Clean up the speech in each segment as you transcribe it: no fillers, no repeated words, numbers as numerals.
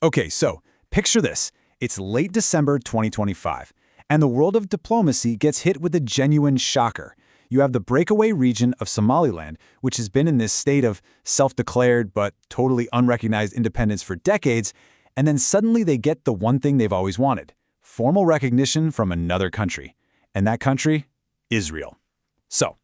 Okay, so picture this. It's late December 2025, and the world of diplomacy gets hit with a genuine shocker. You have the breakaway region of Somaliland, which has been in this state of self-declared but totally unrecognized independence for decades, and then suddenly they get the one thing they've always wanted: formal recognition from another country. And that country? Israel. So,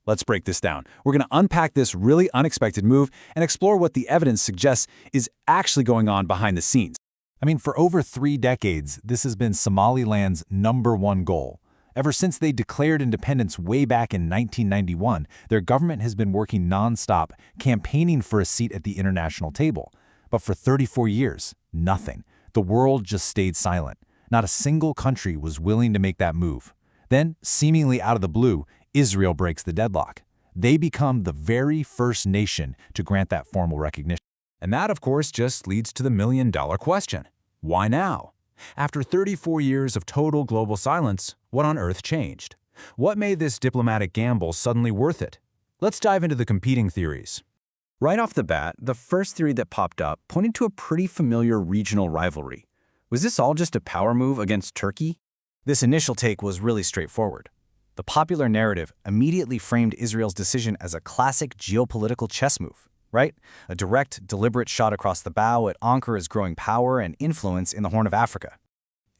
let's break this down. We're going to unpack this really unexpected move and explore what the evidence suggests is actually going on behind the scenes. I mean, for over 3 decades, this has been Somaliland's #1 goal. Ever since they declared independence way back in 1991, their government has been working nonstop, campaigning for a seat at the international table. But for 34 years, nothing. The world just stayed silent. Not a single country was willing to make that move. Then, seemingly out of the blue, Israel breaks the deadlock. They become the very first nation to grant that formal recognition. And that, of course, just leads to the million-dollar question. Why now? After 34 years of total global silence, what on earth changed? What made this diplomatic gamble suddenly worth it? Let's dive into the competing theories. Right off the bat, the first theory that popped up pointed to a pretty familiar regional rivalry. Was this all just a power move against Turkey? This initial take was really straightforward. The popular narrative immediately framed Israel's decision as a classic geopolitical chess move, right? A direct, deliberate shot across the bow at Ankara's growing power and influence in the Horn of Africa.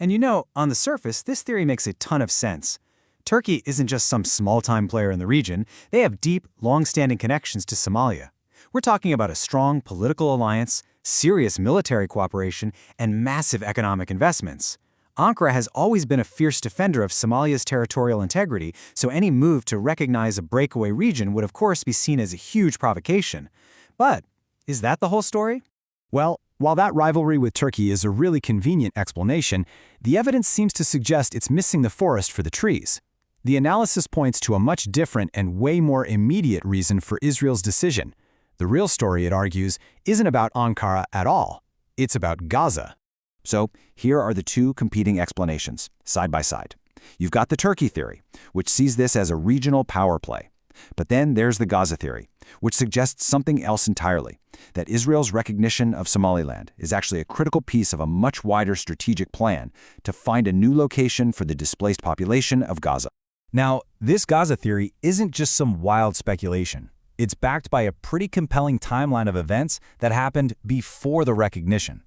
And you know, on the surface, this theory makes a ton of sense. Turkey isn't just some small-time player in the region. They have deep, long-standing connections to Somalia. We're talking about a strong political alliance, serious military cooperation, and massive economic investments. Ankara has always been a fierce defender of Somalia's territorial integrity, so any move to recognize a breakaway region would of course be seen as a huge provocation. But is that the whole story? Well, while that rivalry with Turkey is a really convenient explanation, the evidence seems to suggest it's missing the forest for the trees. The analysis points to a much different and way more immediate reason for Israel's decision. The real story, it argues, isn't about Ankara at all. It's about Gaza. So, here are the two competing explanations, side by side. You've got the Turkey theory, which sees this as a regional power play. But then there's the Gaza theory, which suggests something else entirely, that Israel's recognition of Somaliland is actually a critical piece of a much wider strategic plan to find a new location for the displaced population of Gaza. Now, this Gaza theory isn't just some wild speculation. It's backed by a pretty compelling timeline of events that happened before the recognition.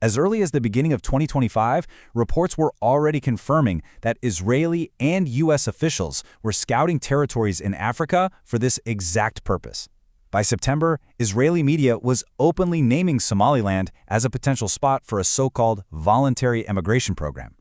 As early as the beginning of 2025, reports were already confirming that Israeli and U.S. officials were scouting territories in Africa for this exact purpose. By September, Israeli media was openly naming Somaliland as a potential spot for a so-called voluntary immigration program.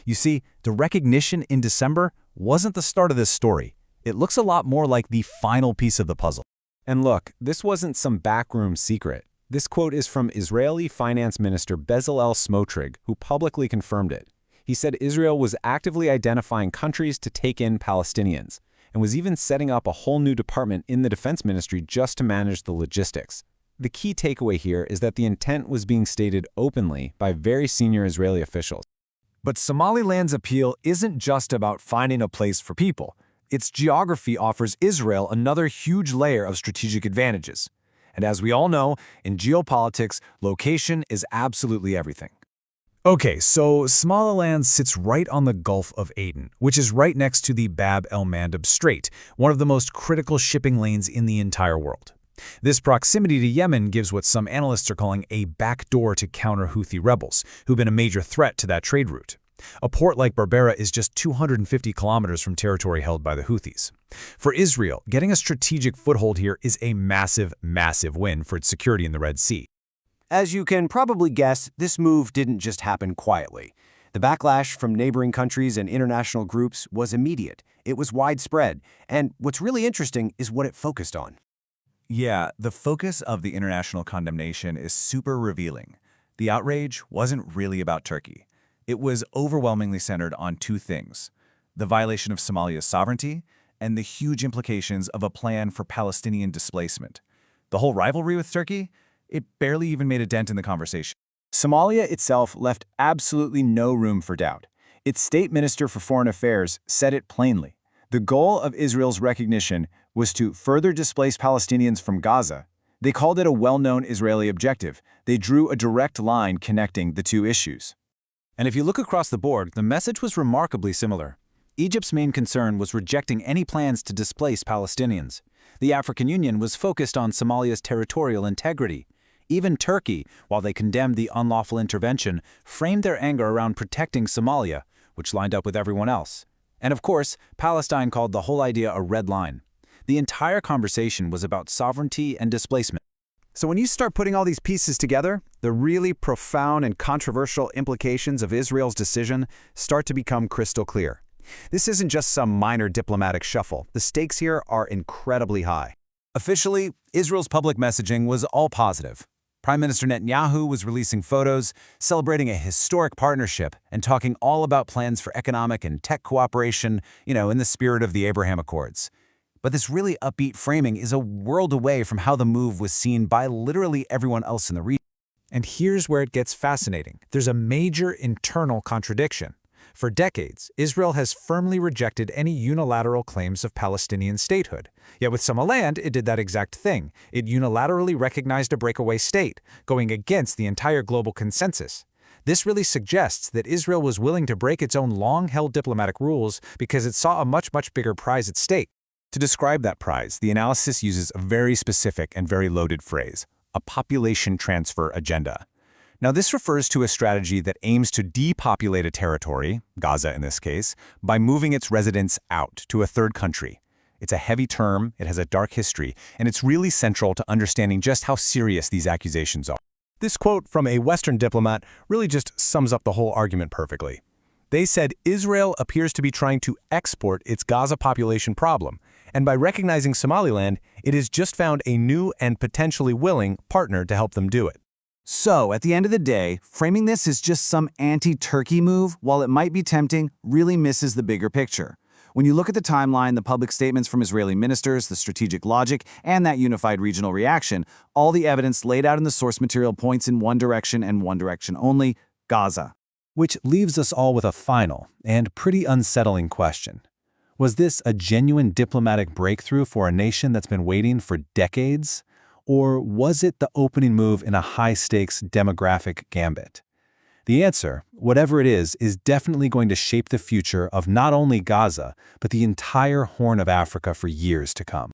You see, the recognition in December wasn't the start of this story. It looks a lot more like the final piece of the puzzle. And look, this wasn't some backroom secret. This quote is from Israeli Finance Minister Bezalel Smotrich, who publicly confirmed it. He said Israel was actively identifying countries to take in Palestinians, and was even setting up a whole new department in the defense ministry just to manage the logistics. The key takeaway here is that the intent was being stated openly by very senior Israeli officials. But Somaliland's appeal isn't just about finding a place for people. Its geography offers Israel another huge layer of strategic advantages. And as we all know, in geopolitics, location is absolutely everything. Okay, so Somaliland sits right on the Gulf of Aden, which is right next to the Bab el-Mandeb Strait, one of the most critical shipping lanes in the entire world. This proximity to Yemen gives what some analysts are calling a backdoor to counter Houthi rebels, who've been a major threat to that trade route. A port like Berbera is just 250 kilometers from territory held by the Houthis. For Israel, getting a strategic foothold here is a massive, massive win for its security in the Red Sea. As you can probably guess, this move didn't just happen quietly. The backlash from neighboring countries and international groups was immediate. It was widespread. And what's really interesting is what it focused on. Yeah, the focus of the international condemnation is super revealing. The outrage wasn't really about Turkey. It was overwhelmingly centered on two things: the violation of Somalia's sovereignty and the huge implications of a plan for Palestinian displacement. The whole rivalry with Turkey, it barely even made a dent in the conversation. Somalia itself left absolutely no room for doubt. Its state minister for foreign affairs said it plainly. The goal of Israel's recognition was to further displace Palestinians from Gaza, They called it a well-known Israeli objective. They drew a direct line connecting the two issues. And if you look across the board, the message was remarkably similar. Egypt's main concern was rejecting any plans to displace Palestinians. The African Union was focused on Somalia's territorial integrity. Even Turkey, while they condemned the unlawful intervention, framed their anger around protecting Somalia, which lined up with everyone else. And of course, Palestine called the whole idea a red line. The entire conversation was about sovereignty and displacement. So when you start putting all these pieces together, the really profound and controversial implications of Israel's decision start to become crystal clear. This isn't just some minor diplomatic shuffle. The stakes here are incredibly high. Officially, Israel's public messaging was all positive. Prime Minister Netanyahu was releasing photos, celebrating a historic partnership, and talking all about plans for economic and tech cooperation, in the spirit of the Abraham Accords. But this really upbeat framing is a world away from how the move was seen by literally everyone else in the region. And here's where it gets fascinating. There's a major internal contradiction. For decades, Israel has firmly rejected any unilateral claims of Palestinian statehood. Yet with Somaliland, it did that exact thing. It unilaterally recognized a breakaway state, going against the entire global consensus. This really suggests that Israel was willing to break its own long-held diplomatic rules because it saw a much bigger prize at stake. To describe that prize, the analysis uses a very specific and very loaded phrase, a population transfer agenda. Now, this refers to a strategy that aims to depopulate a territory, Gaza in this case, by moving its residents out to a third country. It's a heavy term, it has a dark history, and it's really central to understanding just how serious these accusations are. This quote from a Western diplomat really just sums up the whole argument perfectly. They said Israel appears to be trying to export its Gaza population problem, and by recognizing Somaliland, it has just found a new and potentially willing partner to help them do it. So, at the end of the day, framing this as just some anti-Turkey move, while it might be tempting, really misses the bigger picture. When you look at the timeline, the public statements from Israeli ministers, the strategic logic, and that unified regional reaction, all the evidence laid out in the source material points in one direction and one direction only: Gaza. Which leaves us all with a final and pretty unsettling question. Was this a genuine diplomatic breakthrough for a nation that's been waiting for decades? Or was it the opening move in a high-stakes demographic gambit? The answer, whatever it is definitely going to shape the future of not only Gaza, but the entire Horn of Africa for years to come.